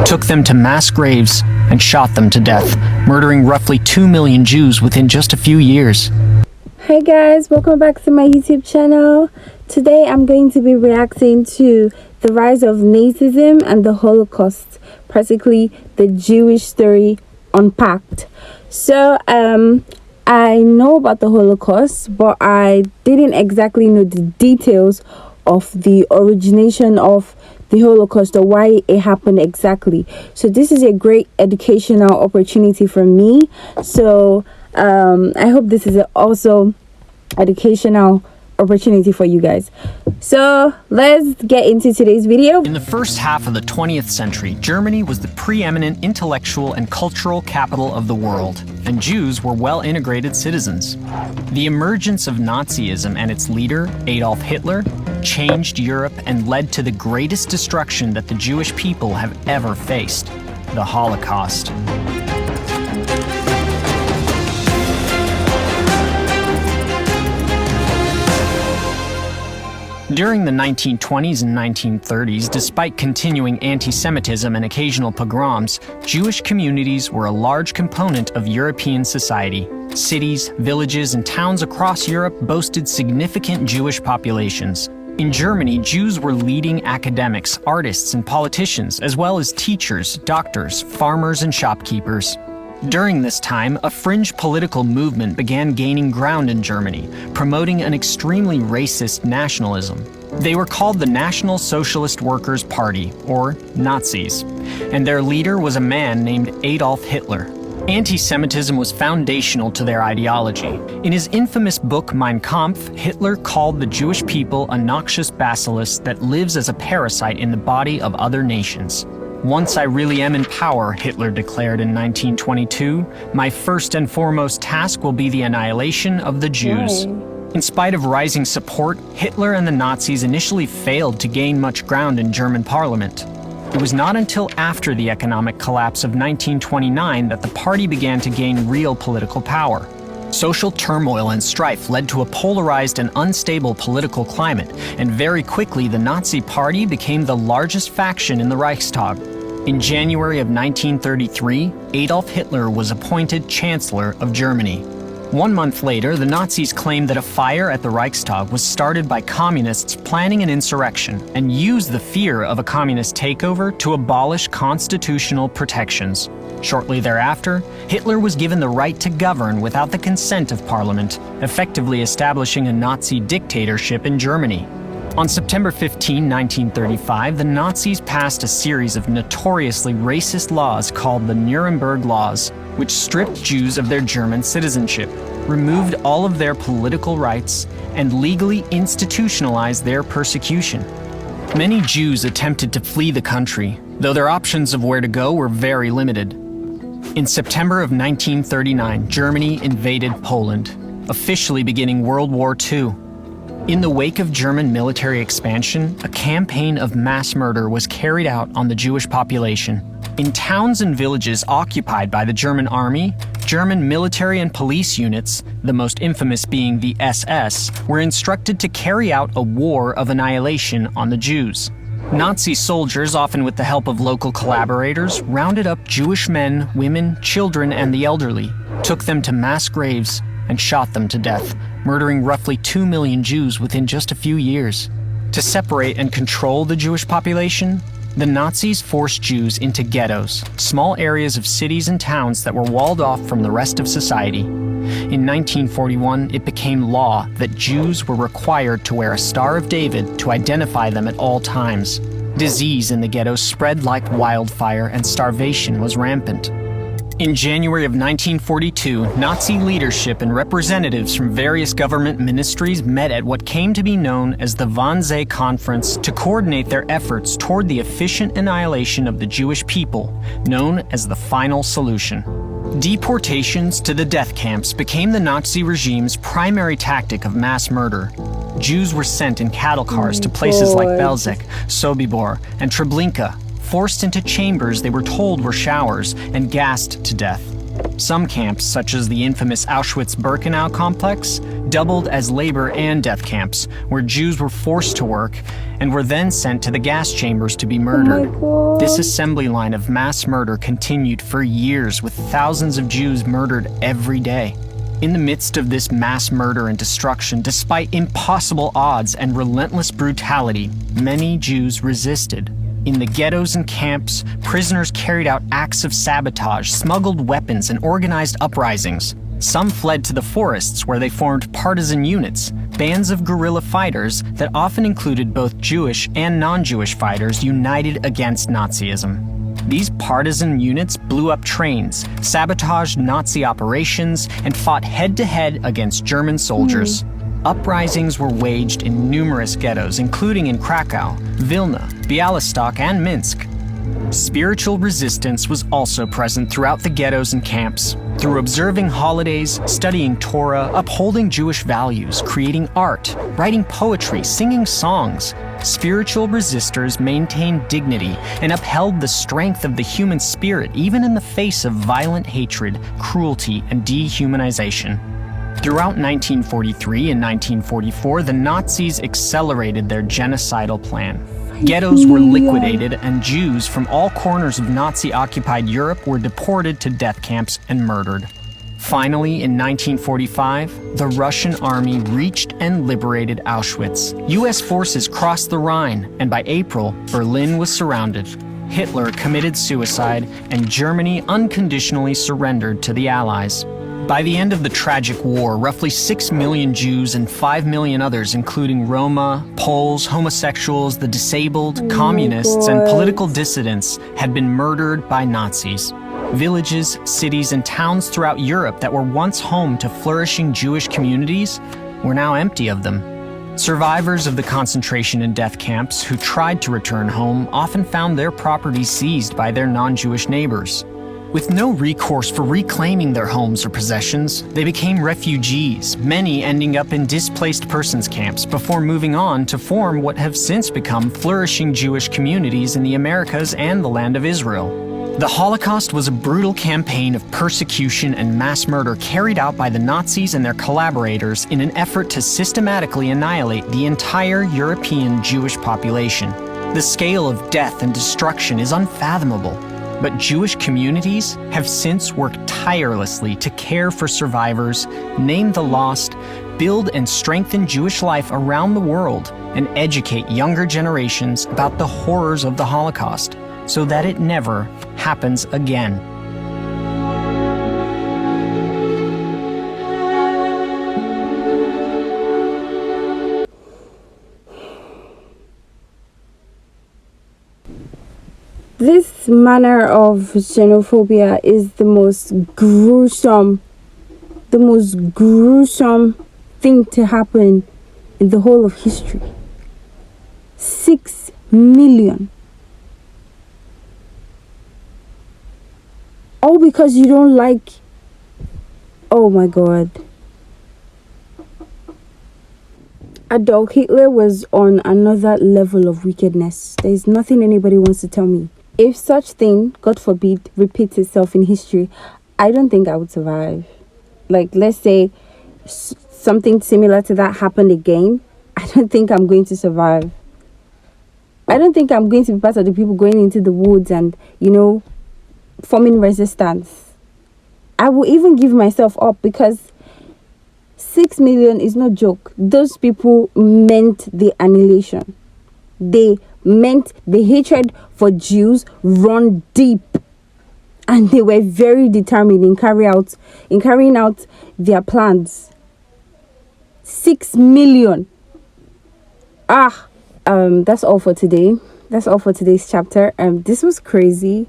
took them to mass graves, and shot them to death, murdering roughly 2 million Jews within just a few years. Hey guys, welcome back to my YouTube channel. Today I'm going to be reacting to the rise of Nazism and the Holocaust, practically the Jewish story unpacked. So I know about the Holocaust, but I didn't exactly know the details of the origination of the Holocaust or why it happened exactly. So this is a great educational opportunity for me. So I hope this is also educational opportunity for you guys. So let's get into today's video. In the first half of the 20th century, Germany was the preeminent intellectual and cultural capital of the world, and Jews were well-integrated citizens. The emergence of Nazism and its leader, Adolf Hitler, changed Europe and led to the greatest destruction that the Jewish people have ever faced, the Holocaust. During the 1920s and 1930s, despite continuing anti-Semitism and occasional pogroms, Jewish communities were a large component of European society. Cities, villages, and towns across Europe boasted significant Jewish populations. In Germany, Jews were leading academics, artists, and politicians, as well as teachers, doctors, farmers, and shopkeepers. During this time, a fringe political movement began gaining ground in Germany, promoting an extremely racist nationalism. They were called the National Socialist Workers' Party, or Nazis, and their leader was a man named Adolf Hitler. Anti-Semitism was foundational to their ideology. In his infamous book Mein Kampf, Hitler called the Jewish people a noxious bacillus that lives as a parasite in the body of other nations. "Once I really am in power," Hitler declared in 1922, "my first and foremost task will be the annihilation of the Jews." In spite of rising support, Hitler and the Nazis initially failed to gain much ground in German parliament. It was not until after the economic collapse of 1929 that the party began to gain real political power. Social turmoil and strife led to a polarized and unstable political climate, and very quickly the Nazi Party became the largest faction in the Reichstag. In January of 1933, Adolf Hitler was appointed Chancellor of Germany. 1 month later, the Nazis claimed that a fire at the Reichstag was started by communists planning an insurrection and used the fear of a communist takeover to abolish constitutional protections. Shortly thereafter, Hitler was given the right to govern without the consent of Parliament, effectively establishing a Nazi dictatorship in Germany. On September 15, 1935, the Nazis passed a series of notoriously racist laws called the Nuremberg Laws, which stripped Jews of their German citizenship, removed all of their political rights, and legally institutionalized their persecution. Many Jews attempted to flee the country, though their options of where to go were very limited. In September of 1939, Germany invaded Poland, officially beginning World War II. In the wake of German military expansion, a campaign of mass murder was carried out on the Jewish population. In towns and villages occupied by the German army, German military and police units, the most infamous being the SS, were instructed to carry out a war of annihilation on the Jews. Nazi soldiers, often with the help of local collaborators, rounded up Jewish men, women, children, and the elderly, took them to mass graves, and shot them to death, murdering roughly 2 million Jews within just a few years. To separate and control the Jewish population, the Nazis forced Jews into ghettos, small areas of cities and towns that were walled off from the rest of society. In 1941, it became law that Jews were required to wear a Star of David to identify them at all times. Disease in the ghettos spread like wildfire, and starvation was rampant. In January of 1942, Nazi leadership and representatives from various government ministries met at what came to be known as the Wannsee Conference to coordinate their efforts toward the efficient annihilation of the Jewish people, known as the Final Solution. Deportations to the death camps became the Nazi regime's primary tactic of mass murder. Jews were sent in cattle cars to places like Belzec, Sobibor, and Treblinka, forced into chambers they were told were showers, and gassed to death. Some camps, such as the infamous Auschwitz-Birkenau complex, doubled as labor and death camps, where Jews were forced to work and were then sent to the gas chambers to be murdered. God. This assembly line of mass murder continued for years, with thousands of Jews murdered every day. In the midst of this mass murder and destruction, despite impossible odds and relentless brutality, many Jews resisted. In the ghettos and camps, prisoners carried out acts of sabotage, smuggled weapons, and organized uprisings. Some fled to the forests, where they formed partisan units, bands of guerrilla fighters that often included both Jewish and non-Jewish fighters united against Nazism. These partisan units blew up trains, sabotaged Nazi operations, and fought head-to-head against German soldiers. Uprisings were waged in numerous ghettos, including in Krakow, Vilna, Bialystok, and Minsk. Spiritual resistance was also present throughout the ghettos and camps. Through observing holidays, studying Torah, upholding Jewish values, creating art, writing poetry, singing songs, spiritual resistors maintained dignity and upheld the strength of the human spirit even in the face of violent hatred, cruelty, and dehumanization. Throughout 1943 and 1944, the Nazis accelerated their genocidal plan. Ghettos were liquidated, and Jews from all corners of Nazi-occupied Europe were deported to death camps and murdered. Finally, in 1945, the Russian army reached and liberated Auschwitz. U.S. forces crossed the Rhine, and by April, Berlin was surrounded. Hitler committed suicide, and Germany unconditionally surrendered to the Allies. By the end of the tragic war, roughly 6 million Jews and 5 million others, including Roma, Poles, homosexuals, the disabled, communists, and political dissidents, had been murdered by Nazis. Villages, cities, and towns throughout Europe that were once home to flourishing Jewish communities were now empty of them. Survivors of the concentration and death camps who tried to return home often found their property seized by their non-Jewish neighbors. With no recourse for reclaiming their homes or possessions, they became refugees, many ending up in displaced persons camps before moving on to form what have since become flourishing Jewish communities in the Americas and the land of Israel. The Holocaust was a brutal campaign of persecution and mass murder carried out by the Nazis and their collaborators in an effort to systematically annihilate the entire European Jewish population. The scale of death and destruction is unfathomable. But Jewish communities have since worked tirelessly to care for survivors, name the lost, build and strengthen Jewish life around the world, and educate younger generations about the horrors of the Holocaust, so that it never happens again. This manner of xenophobia is the most gruesome thing to happen in the whole of history. 6 million. All because you don't like... Oh my God. Adolf Hitler was on another level of wickedness. There's nothing anybody wants to tell me. If such thing, God forbid, repeats itself in history, I don't think I would survive. Like, let's say something similar to that happened again, I don't think I'm going to survive. I don't think I'm going to be part of the people going into the woods and, forming resistance. I will even give myself up, because 6 million is no joke. Those people meant the annihilation. They meant the hatred for Jews run deep, and they were very determined in carrying out their plans. 6 million. That's all for today. That's all for today's chapter. This was crazy.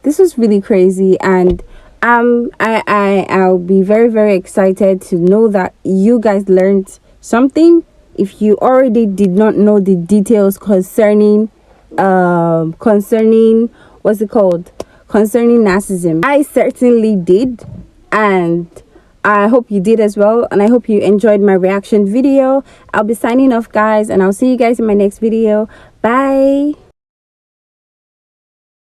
This was really crazy, and I'll be very, very excited to know that you guys learned something. If you already did not know the details concerning Nazism, I certainly did, and I hope you did as well, and I hope you enjoyed my reaction video. I'll be signing off, guys, and I'll see you guys in my next video. Bye.